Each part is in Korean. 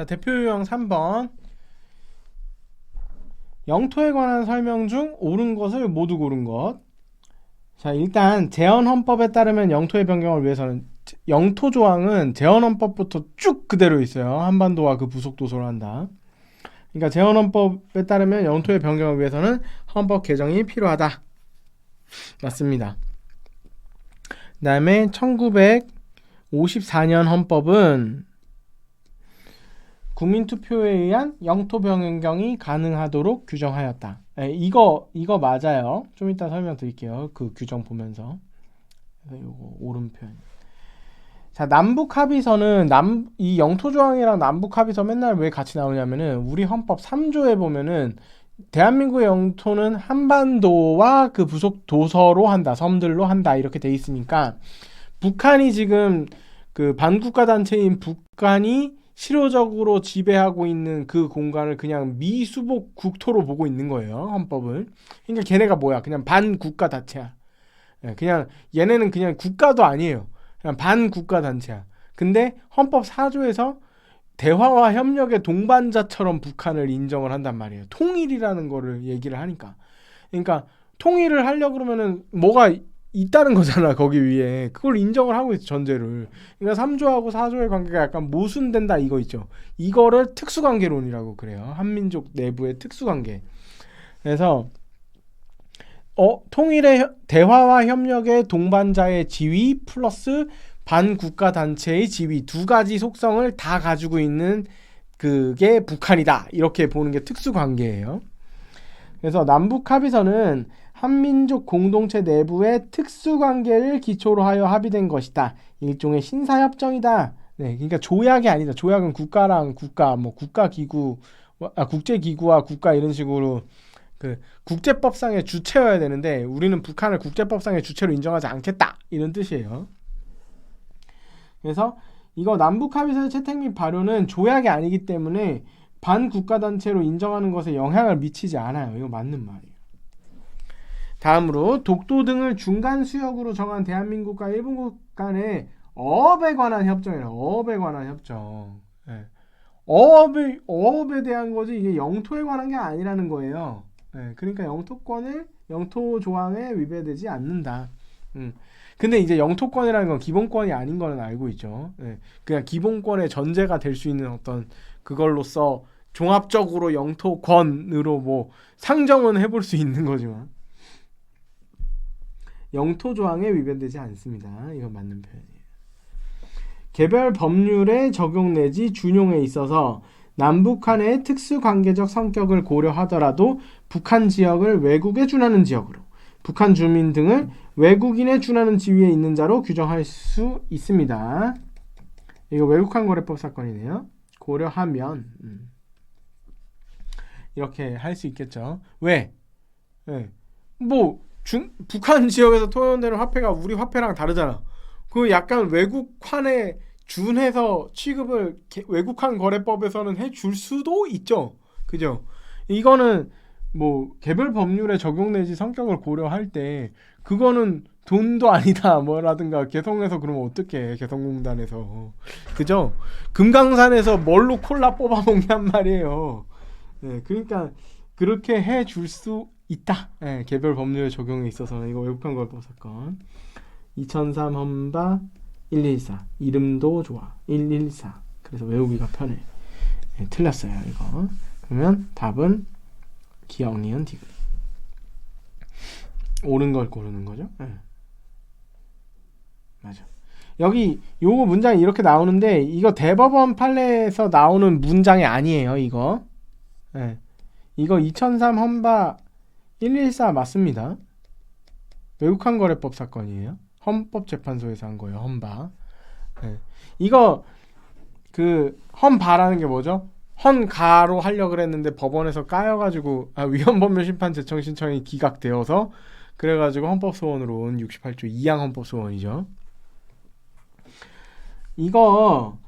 자, 대표 유형 3번. 영토에 관한 설명 중 옳은 것을 모두 고른 것. 자, 일단 제헌헌법에 따르면 영토의 변경을 위해서는 영토 조항은 제헌헌법부터 쭉 그대로 있어요. 한반도와 그 부속 도서로 한다. 그러니까 제헌헌법에 따르면 영토의 변경을 위해서는 헌법 개정이 필요하다. 맞습니다. 그 다음에 1954년 헌법은 국민투표에 의한 영토 변경이 가능하도록 규정하였다. 이거 맞아요. 좀 이따 설명드릴게요. 그 규정 보면서. 그래서 요거 옳은 표현. 자, 남북 합의서는 이 영토 조항이랑 남북 합의서 맨날 왜 같이 나오냐면은 우리 헌법 3조에 보면은 대한민국의 영토는 한반도와 그 부속 도서로 한다, 섬들로 한다 이렇게 돼 있으니까 북한이 지금 그 반국가 단체인 북한이 실효적으로 지배하고 있는 그 공간을 그냥 미수복 국토로 보고 있는 거예요, 헌법을. 그러니까 걔네가 뭐야? 그냥 반국가 단체야. 그냥 얘네는 그냥 국가도 아니에요. 그냥 반국가 단체야. 근데 헌법 4조에서 대화와 협력의 동반자처럼 북한을 인정을 한단 말이에요. 통일이라는 거를 얘기를 하니까. 그러니까 통일을 하려고 그러면은 뭐가 있다는 거잖아, 거기 위에. 그걸 인정을 하고 있어, 전제를. 그러니까 3조하고 4조의 관계가 약간 모순된다 이거 있죠. 이거를 특수관계론이라고 그래요. 한민족 내부의 특수관계. 그래서 통일의 대화와 협력의 동반자의 지위 플러스 반국가 단체의 지위 두 가지 속성을 다 가지고 있는 그게 북한이다. 이렇게 보는 게 특수관계예요. 그래서 남북 합의서는 한민족 공동체 내부의 특수관계를 기초로 하여 합의된 것이다. 일종의 신사협정이다. 네, 그러니까 조약이 아니다. 조약은 국가랑 국가, 뭐 국가기구, 국제기구와 국가 이런 식으로 그 국제법상의 주체여야 되는데 우리는 북한을 국제법상의 주체로 인정하지 않겠다. 이런 뜻이에요. 그래서 이거 남북 합의서의 채택 및 발효는 조약이 아니기 때문에 반국가 단체로 인정하는 것에 영향을 미치지 않아요. 이거 맞는 말이에요. 다음으로 독도 등을 중간 수역으로 정한 대한민국과 일본국 간의 어업에 관한 협정이에요. 어업에 관한 협정. 네. 어업에 대한 거지 이게 영토에 관한 게 아니라는 거예요. 네. 그러니까 영토 조항에 위배되지 않는다. 근데 이제 영토권이라는 건 기본권이 아닌 거는 알고 있죠. 네. 그냥 기본권의 전제가 될 수 있는 어떤 그걸로써 종합적으로 영토권으로 뭐 상정은 해볼 수 있는 거지만 영토 조항에 위배되지 않습니다. 이건 맞는 표현이에요. 개별 법률의 적용 내지 준용에 있어서 남북한의 특수관계적 성격을 고려하더라도 북한 지역을 외국에 준하는 지역으로 북한 주민 등을 외국인에 준하는 지위에 있는 자로 규정할 수 있습니다. 이거 외국한 거래법 사건이네요. 고려하면 이렇게 할 수 있겠죠. 왜? 네. 뭐 북한 지역에서 통용되는 화폐가 우리 화폐랑 다르잖아. 그 약간 외국환에 준해서 취급을 외국환 거래법에서는 해줄 수도 있죠. 그죠? 이거는 뭐 개별 법률에 적용 내지 성격을 고려할 때 그거는 돈도 아니다 뭐라든가 개성에서 그러면 어떡해 개성공단에서 그죠? 금강산에서 뭘로 콜라 뽑아 먹냔 말이에요. 네, 그러니까 그렇게 해줄 수 있다. 네, 개별 법률의 적용에 있어서는 이거 외국한 거래법 사건 2003 헌바 114 이름도 좋아 114 그래서 외우기가 편해. 네, 틀렸어요 이거. 그러면 답은 기억, 니은, 디귿. 옳은 걸 고르는 거죠. 네. 맞아. 여기 요거 문장이 이렇게 나오는데 이거 대법원 판례에서 나오는 문장이 아니에요. 이거. 네. 이거 2003 헌바 114 맞습니다. 외국한 거래법 사건이에요. 헌법재판소에서 한 거예요. 헌바. 네. 이거 그 헌바라는 게 뭐죠? 헌가로 하려고 그랬는데 법원에서 까여가지고 위헌법률 심판 제청 신청이 기각되어서 그래가지고 헌법소원으로 온 68조 2항 헌법소원이죠. 이거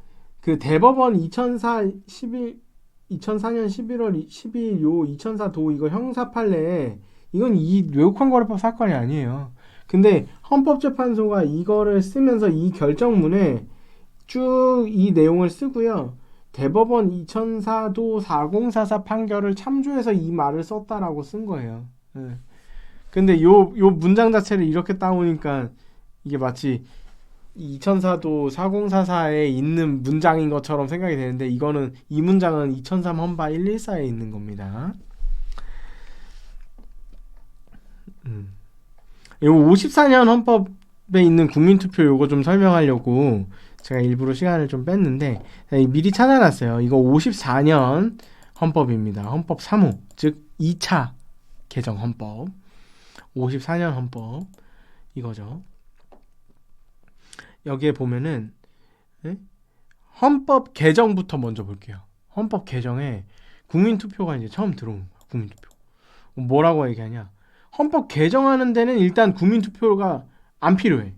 그 대법원 2004년 11월 12일 요 2004 도 이거 형사 판례 이건 이 외국환 거래법 사건이 아니에요. 근데 헌법재판소가 이거를 쓰면서 이 결정문에 쭉 이 내용을 쓰고요. 대법원 2004도 4044 판결을 참조해서 이 말을 썼다라고 쓴 거예요. 예. 근데 요 문장 자체를 이렇게 따오니까 이게 마치 2004도 4044에 있는 문장인 것처럼 생각이 되는데 이 문장은 2003 헌바 114에 있는 겁니다. 요 54년 헌법에 있는 국민투표 요거 좀 설명하려고 제가 일부러 시간을 좀 뺐는데 미리 찾아놨어요. 이거 54년 헌법입니다. 헌법 3호, 즉 2차 개정 헌법. 54년 헌법 이거죠. 여기에 보면은 헌법 개정부터 먼저 볼게요. 헌법 개정에 국민투표가 이제 처음 들어온 거야. 국민투표. 뭐라고 얘기하냐? 헌법 개정하는 데는 일단 국민투표가 안 필요해.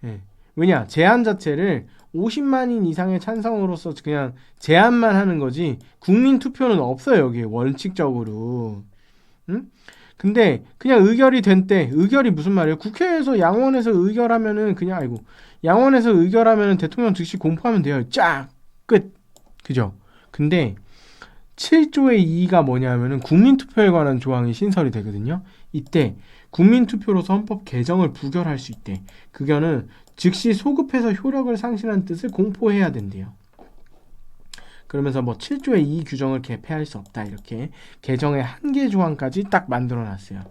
예. 왜냐? 제한 자체를 50만인 이상의 찬성으로서 그냥 제한만 하는 거지 국민투표는 없어요. 여기에 원칙적으로. 응? 근데 그냥 의결이 된 때 의결이 무슨 말이에요? 국회에서 양원에서 의결하면은 그냥 양원에서 의결하면은 대통령 즉시 공포하면 돼요. 쫙! 끝! 그죠? 근데 7조의 2가 뭐냐면은 국민투표에 관한 조항이 신설이 되거든요. 이때 국민투표로서 헌법 개정을 부결할 수 있대. 그거는 즉시 소급해서 효력을 상실한 뜻을 공포해야 된대요. 그러면서 뭐 7조의 2 규정을 개폐할 수 없다. 이렇게 개정의 한계 조항까지 딱 만들어놨어요.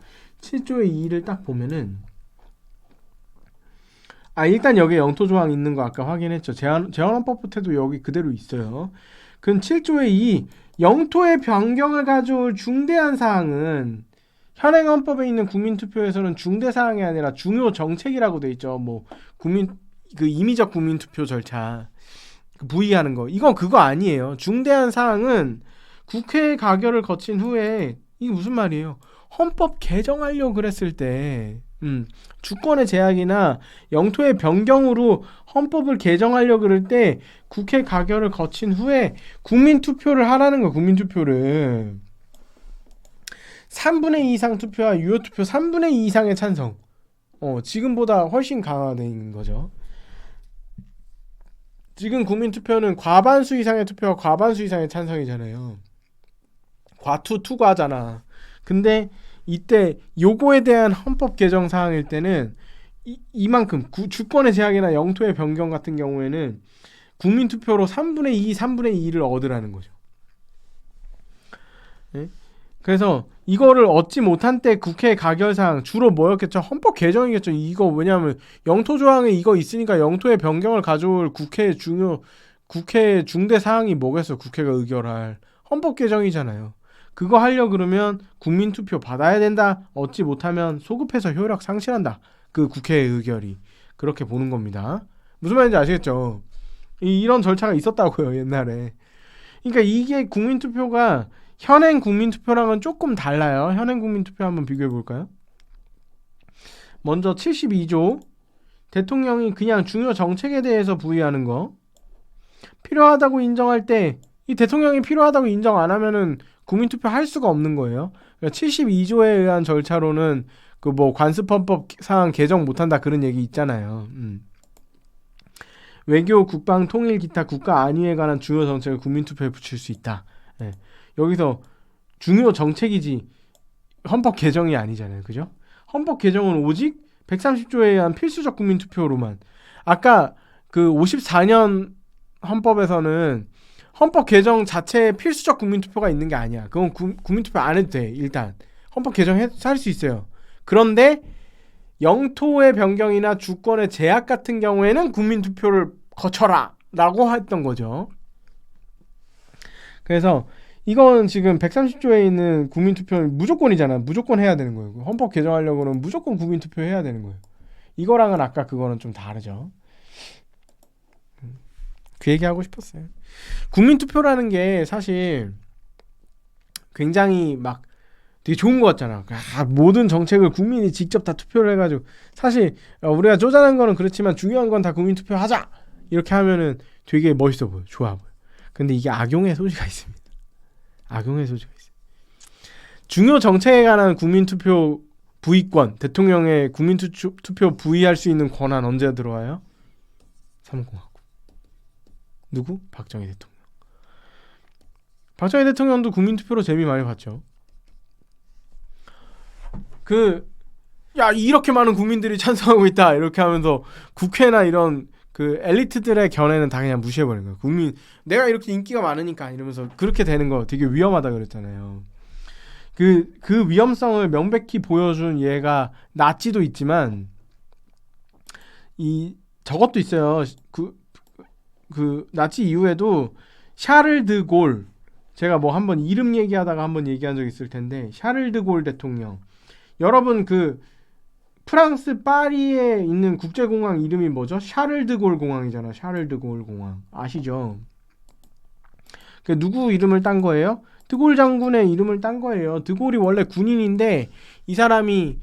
7조의 2를 딱 보면은 일단 여기에 영토 조항 있는 거 아까 확인했죠. 제헌헌법 때도 여기 그대로 있어요. 그럼 7조의 2 영토의 변경을 가져올 중대한 사항은 현행 헌법에 있는 국민투표에서는 중대 사항이 아니라 중요 정책이라고 돼 있죠. 뭐 임의적 국민투표 절차 부의하는 거. 이건 그거 아니에요. 중대한 사항은 국회 가결을 거친 후에 이게 무슨 말이에요? 헌법 개정하려고 그랬을 때 주권의 제약이나 영토의 변경으로 헌법을 개정하려고 그럴 때 국회 가결을 거친 후에 국민투표를 하라는 거예요. 국민투표를 3분의 2 이상 투표와 유효투표 3분의 2 이상의 찬성 지금보다 훨씬 강화된 거죠. 지금 국민투표는 과반수 이상의 투표와 과반수 이상의 찬성이잖아요. 투과잖아. 근데 이때 요거에 대한 헌법 개정 사항일 때는 이만큼 주권의 제약이나 영토의 변경 같은 경우에는 국민투표로 3분의 2, 3분의 2를 얻으라는 거죠. 네? 그래서 이거를 얻지 못한 때 국회 가결사항 주로 뭐였겠죠? 헌법 개정이겠죠. 이거 왜냐하면 영토 조항에 이거 있으니까 영토의 변경을 가져올 국회 중대 사항이 뭐겠어? 국회가 의결할 헌법 개정이잖아요. 그거 하려 그러면 국민투표 받아야 된다. 얻지 못하면 소급해서 효력 상실한다. 그 국회의 의결이. 그렇게 보는 겁니다. 무슨 말인지 아시겠죠? 이런 절차가 있었다고요. 옛날에. 그러니까 이게 국민투표가 현행 국민투표랑은 조금 달라요. 현행 국민투표 한번 비교해 볼까요? 먼저 72조 대통령이 그냥 중요 정책에 대해서 부의하는 거 필요하다고 인정할 때 이 대통령이 필요하다고 인정 안 하면은 국민투표 할 수가 없는 거예요. 그러니까 72조에 의한 절차로는 그 뭐 관습헌법 사항 개정 못한다 그런 얘기 있잖아요. 외교, 국방, 통일, 기타 국가 안위에 관한 중요 정책을 국민투표에 붙일 수 있다. 네. 여기서 중요 정책이지 헌법 개정이 아니잖아요. 그죠? 헌법 개정은 오직 130조에 의한 필수적 국민투표로만. 아까 그 54년 헌법에서는 헌법 개정 자체에 필수적 국민투표가 있는 게 아니야. 그건 국민투표 안 해도 돼. 일단 헌법 개정해서 할 수 있어요. 그런데 영토의 변경이나 주권의 제약 같은 경우에는 국민투표를 거쳐라 라고 했던 거죠. 그래서 이건 지금 130조에 있는 국민투표는 무조건이잖아. 무조건 해야 되는 거예요. 헌법 개정하려고는 무조건 국민투표 해야 되는 거예요. 이거랑은 아까 그거는 좀 다르죠. 그 얘기하고 싶었어요. 국민투표라는 게 사실 굉장히 막 되게 좋은 것 같잖아. 모든 정책을 국민이 직접 다 투표를 해가지고 사실 우리가 쪼잔한 거는 그렇지만 중요한 건 다 국민투표 하자! 이렇게 하면은 되게 멋있어 보여. 좋아 보여. 근데 이게 악용의 소지가 있습니다. 악용의 소지가 있어요. 중요 정책에 관한 국민투표 부의권, 대통령의 국민투표 부의할 수 있는 권한 언제 들어와요? 3공화국. 누구? 박정희 대통령. 박정희 대통령도 국민투표로 재미 많이 봤죠. 야, 이렇게 많은 국민들이 찬성하고 있다 이렇게 하면서 국회나 이런 그 엘리트들의 견해는 다 그냥 무시해버린 거예요. 내가 이렇게 인기가 많으니까 이러면서 그렇게 되는 거 되게 위험하다 그랬잖아요. 그 위험성을 명백히 보여준 예가 나치도 있지만 저것도 있어요. 그 나치 이후에도 샤를 드 골, 제가 뭐 한번 이름 얘기하다가 한번 얘기한 적 있을 텐데, 샤를 드 골 대통령, 여러분 프랑스 파리에 있는 국제공항 이름이 뭐죠? 샤를 드 골 공항이잖아. 샤를 드 골 공항 아시죠? 그 누구 이름을 딴 거예요? 드골 장군의 이름을 딴 거예요. 드골이 원래 군인인데 이 사람이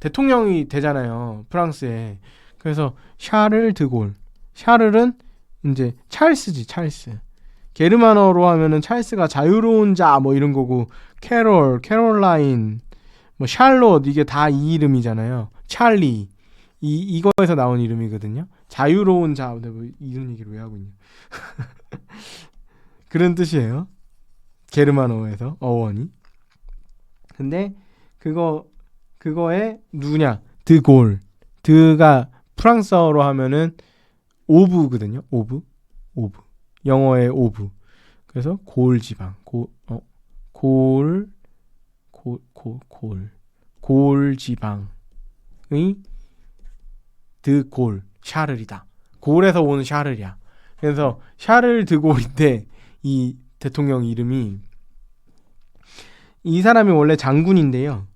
대통령이 되잖아요, 프랑스에. 그래서 샤를 드골. 샤를은 이제 찰스지, 찰스. 게르만어로 하면은 찰스가 자유로운 자 뭐 이런 거고, 캐롤라인, 뭐 샬롯, 이게 다 이 이름이잖아요. 찰리, 이거에서 나온 이름이거든요. 자유로운 자. 뭐 이런 얘기를 왜 하고 있냐. 그런 뜻이에요, 게르만어에서 어원이. 근데 그거에 누구냐? 드골. 드가 프랑스어로 하면은 오브거든요. 오브. 영어의 오브. 그래서 골 지방. 골 지방의 드골, 샤를이다. 골에서 오는 샤를이야. 그래서 샤를 드골인데 이 대통령 이름이, 이 사람이 원래 장군인데요.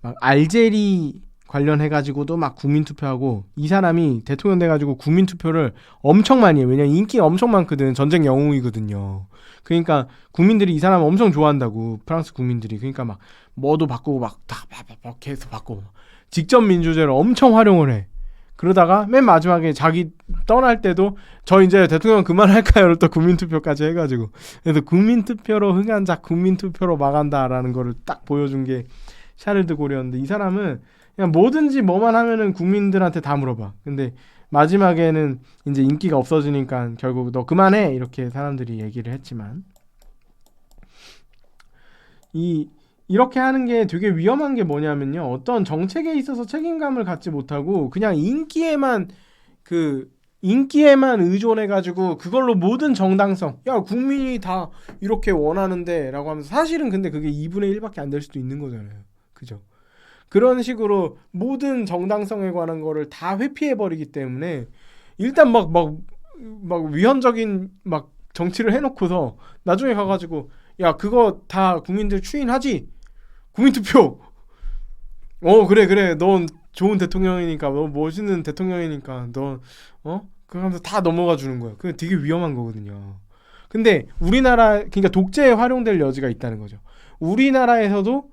막 알제리 관련해가지고도 막 국민투표하고, 이 사람이 대통령 돼가지고 국민투표를 엄청 많이 해요. 왜냐면 인기가 엄청 많거든. 전쟁 영웅이거든요. 그러니까 국민들이 이 사람을 엄청 좋아한다고, 프랑스 국민들이. 그러니까 막 뭐도 바꾸고 막 계속 바꾸고, 직접 민주제를 엄청 활용을 해. 그러다가 맨 마지막에 자기 떠날 때도 저 이제 대통령 그만할까요? 또 국민투표까지 해가지고. 그래서 국민투표로 흥한 자 국민투표로 망한다라는 거를 딱 보여준 게 샤를 드 골이었는데, 이 사람은 그냥 뭐든지 뭐만 하면은 국민들한테 다 물어봐. 근데 마지막에는 이제 인기가 없어지니까 결국 너 그만해 이렇게 사람들이 얘기를 했지만, 이렇게 하는 게 되게 위험한 게 뭐냐면요, 어떤 정책에 있어서 책임감을 갖지 못하고 그냥 인기에만 의존해가지고 그걸로 모든 정당성, 야 국민이 다 이렇게 원하는데 라고 하면서, 사실은 근데 그게 2분의 1밖에 안 될 수도 있는 거잖아요. 그죠? 그런 식으로 모든 정당성에 관한 거를 다 회피해버리기 때문에, 일단 막 위헌적인 막 정치를 해놓고서 나중에 가가지고 야 그거 다 국민들 추인하지? 국민투표. 그래 넌 좋은 대통령이니까, 너 멋있는 대통령이니까 너 그거 하면서 다 넘어가 주는 거야. 그게 되게 위험한 거거든요. 근데 그러니까 독재에 활용될 여지가 있다는 거죠. 우리나라에서도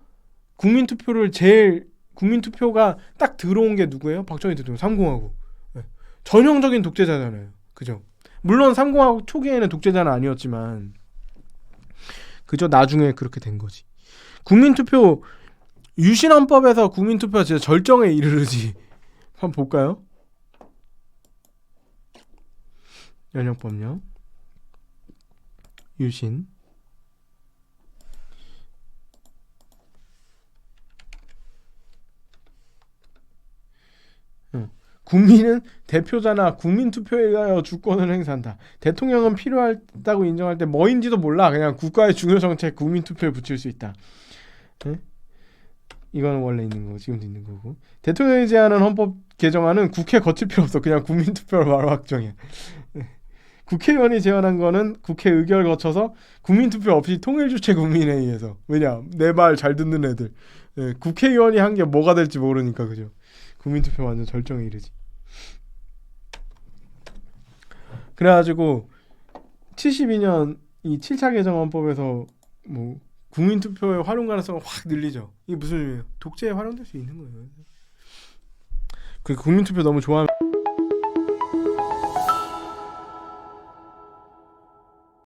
국민투표가 딱 들어온 게 누구예요? 박정희 대통령. 삼공화국. 네. 전형적인 독재자잖아요. 그죠? 물론 삼공화국 초기에는 독재자는 아니었지만 그저 나중에 그렇게 된 거지. 국민투표, 유신헌법에서 국민투표가 진짜 절정에 이르르지. 한번 볼까요? 연역법령 유신. 국민은 대표자나 국민투표에 의하여 주권을 행사한다. 대통령은 필요하다고 인정할 때 뭐인지도 몰라. 그냥 국가의 중요정책 국민투표에 붙일 수 있다. 네? 이거는 원래 있는 거고, 지금도 있는 거고. 대통령이 제안한 헌법 개정안은 국회 거칠 필요 없어. 그냥 국민투표로 바로 확정해. 국회의원이 제안한 거는 국회 의결 거쳐서 국민투표 없이 통일주체 국민회의에서. 왜냐? 내 말 잘 듣는 애들. 네, 국회의원이 한 게 뭐가 될지 모르니까. 그죠? 국민투표 완전 절정에 이르지. 그래가지고 72년 이 7차 개정헌법에서 뭐 국민투표의 활용 가능성을 확 늘리죠. 이게 무슨 의미예요? 독재에 활용될 수 있는 거예요. 그 국민투표 너무 좋아하면